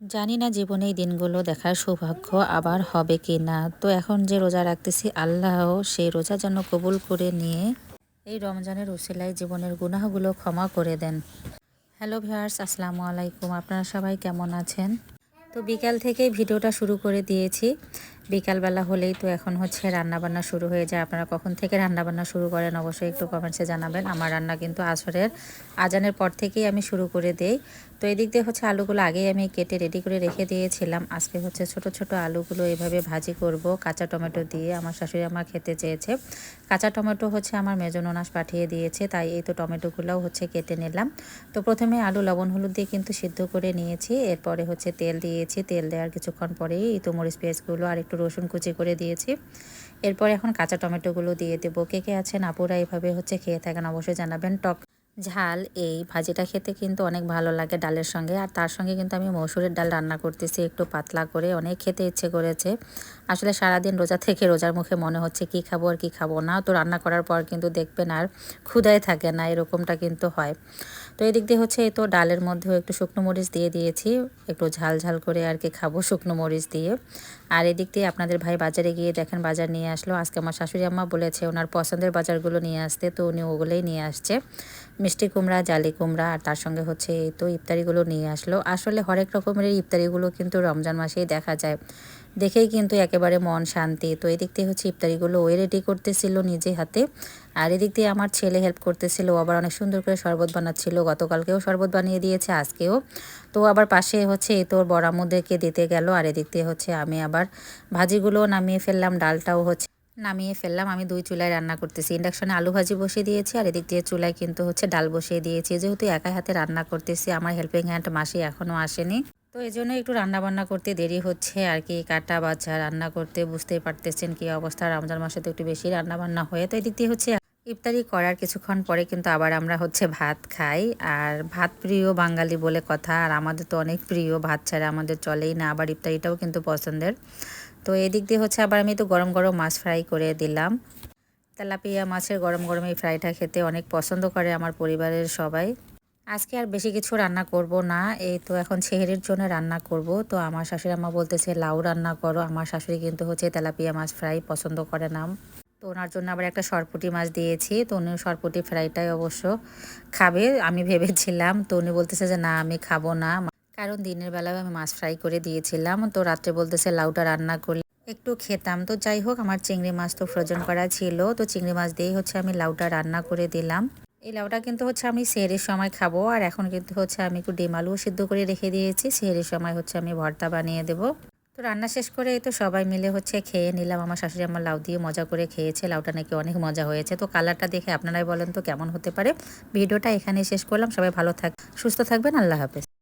জানি না জীবনে এই দিনগুলো দেখার সৌভাগ্য আবার হবে কি না। তো এখন যে রোজা রাখতেছি, আল্লাহ সেই রোজা যেন কবুল করে নিয়ে এই রমজানের উসিলায় জীবনের গুনাহগুলো ক্ষমা করে দেন। হ্যালো ভিউয়ার্স, আসসালামু আলাইকুম। আপনারা সবাই কেমন আছেন? তো বিকাল থেকেই ভিডিওটা শুরু করে দিয়েছি। বিকালবেলা হলেই তো এখন হচ্ছে রান্নাবান্না শুরু হয়ে যায়। আপনারা কখন থেকে রান্নাবান্না শুরু করেন অবশ্যই একটু কমেন্টসে জানাবেন। আমার রান্না কিন্তু আসরের আজানের পর থেকেই আমি শুরু করে দেই। তো এদিক দিয়ে হচ্ছে আলুগুলো আগেই আমি কেটে রেডি করে রেখে দিয়েছিলাম। আজকে হচ্ছে ছোট ছোট আলুগুলো এভাবে ভাজি করব কাঁচা টমেটো দিয়ে। আমার শাশুড়ি আমার খেতে চেয়েছে। কাঁচা টমেটো হচ্ছে আমার মেজো ননাস পাঠিয়ে দিয়েছে, তাই এই তো টমেটোগুলোও হচ্ছে কেটে নিলাম। তো প্রথমে আলু লবণ হলুদ দিয়ে কিন্তু সিদ্ধ করে নিয়েছি। এরপরে হচ্ছে তেল দিয়েছি। তেল দেওয়ার কিছুক্ষণ পরেই এই তো মরিচ পেঁয়াজগুলো আর একটু রসুন কুচি করে দিয়েছি। এরপর এখন কাঁচা টমেটোগুলো দিয়ে দেবো। কে কে আছেন আপুরা এভাবে হচ্ছে খেয়ে থাকেন অবশ্যই জানাবেন। টক ঝাল এই ভাজিটা খেতে কিন্তু অনেক ভালো লাগে ডালের সঙ্গে। আর তার সঙ্গে কিন্তু আমি মসুরের ডাল রান্না করতেছি একটু পাতলা করে, অনেক খেতে ইচ্ছে করেছে। আসলে সারাদিন রোজা থেকে রোজার মুখে মনে হচ্ছে কি খাবো আর কি খাবো না। তো রান্না করার পর কিন্তু দেখবেন আর ক্ষুধাই থাকে না, এরকমটা কিন্তু হয়। তো এদিক দিয়ে হচ্ছে এই তো ডালের মধ্যেও একটু শুকনো মরিচ দিয়ে দিয়েছি, একটু ঝাল ঝাল করে আর কি খাবো শুকনো মরিচ দিয়ে। আর এদিক দিয়ে আপনাদের ভাই বাজারে গিয়ে দেখেন বাজার নিয়ে আসলো। আজকে আমার শাশুড়ি আম্মা বলেছে ওনার পছন্দের বাজারগুলো নিয়ে আসতে, তো উনি ওগুলোই নিয়ে আসছে। মিষ্টি কুমড়া, জালি কুমড়া, আর তার সঙ্গে হচ্ছে এই তো ইফতারিগুলো নিয়ে আসলো। আসলে হরেক রকমের ইফতারিগুলো কিন্তু রমজান মাসেই দেখা যায়, দেখেই কিন্তু একেবারে মন শান্তি। তো এদিক দিয়ে হচ্ছে ইফতারিগুলো ওই রেডি করতেছিল নিজে হাতে, আর এদিক দিয়ে আমার ছেলে হেল্প করতেছিল। ও আবার অনেক সুন্দর করে শরবত বানাচ্ছিল, গতকালকেও শরবত বানিয়ে দিয়েছে, আজকেও। তো আবার পাশে হচ্ছে এই তোর বড় আম্মুদেরকে দিতে গেল। আর এদিক দিয়ে হচ্ছে আমি আবার ভাজিগুলো নামিয়ে ফেললাম, ডালটাও হচ্ছে নামিয়ে ফেললাম। আমি দুই চুলায় রান্না করতেছি। ইন্ডাকশনে আলু ভাজি বসিয়ে দিয়েছি, আর এদিক দিয়ে চুলায় কিন্তু হচ্ছে ডাল বসিয়ে দিয়েছি। যেহেতু একা হাতে রান্না করতেছি, আমার হেল্পিং হ্যান্ড মাসি এখনও আসেনি, তো এই জন্য একটু রান্না বান্না করতে দেরি হচ্ছে আর কি। কাটা বাছা রান্না করতে বুঝতেই পারতেছেন কি অবস্থা। রমজান মাসে তো একটু বেশি রান্না বান্না হয়। তো এদিক দিয়ে হচ্ছে ইফতারি করার কিছুক্ষণ পরে কিন্তু আবার আমরা হচ্ছে ভাত খাই। আর ভাত প্রিয় বাঙালি বলে কথা, আর আমাদের তো অনেক প্রিয়, ভাত ছাড়া আমাদের চলেই না। আবার ইফতারিটাও কিন্তু পছন্দের। তো এদিক দিয়ে হচ্ছে আবার আমি তো গরম গরম মাছ ফ্রাই করে দিলাম। তেলাপিয়া মাছের গরম গরম এই ফ্রাইটা খেতে অনেক পছন্দ করে আমার পরিবারের সবাই। আজকে আর বেশি কিছু রান্না করব না, এই তো এখন সেহরির জন্য রান্না করব। তো আমার শাশুড়ি আম্মা বলতেছে লাউ রান্না করো। আমার শাশুড়ি কিন্তু হচ্ছে তেলাপিয়া মাছ ফ্রাই পছন্দ করে না। তো ওনার জন্য আবার একটা সরপুঁটি মাছ দিয়েছি। তো উনি সরপুঁটি ফ্রাইটাই অবশ্য খাবে আমি ভেবেছিলাম। তো উনি বলতেছে যে না, আমি খাবো না, কারণ দিনের বেলায় আমি মাছ ফ্রাই করে দিয়েছিলাম। তো রাত্রে বলতেছে লাউটা রান্না করলে একটু খেতাম। তো যাই হোক, আমার চিংড়ি মাছ তো ফ্রোজেন করা ছিল, তো চিংড়ি মাছ দিয়েই হচ্ছে আমি লাউটা রান্না করে দিলাম। এই লাউটা কিন্তু হচ্ছে আমি সেহরির সময় খাবো। আর এখন কিন্তু হচ্ছে আমি একটু ডিম আলুও সিদ্ধ করে রেখে দিয়েছি, সেহরির সময় হচ্ছে আমি ভর্তা বানিয়ে দেবো। তো রান্না শেষ করে এই তো সবাই মিলে হচ্ছে খেয়ে নিলাম। আমার শাশুড়ি আমার লাউ দিয়ে মজা করে খেয়েছে, লাউটা নাকি অনেক মজা হয়েছে। তো কালারটা দেখে আপনারাই বলেন তো কেমন হতে পারে। ভিডিওটা এখানেই শেষ করলাম। সবাই ভালো সুস্থ থাকবেন। আল্লাহ হাফেজ।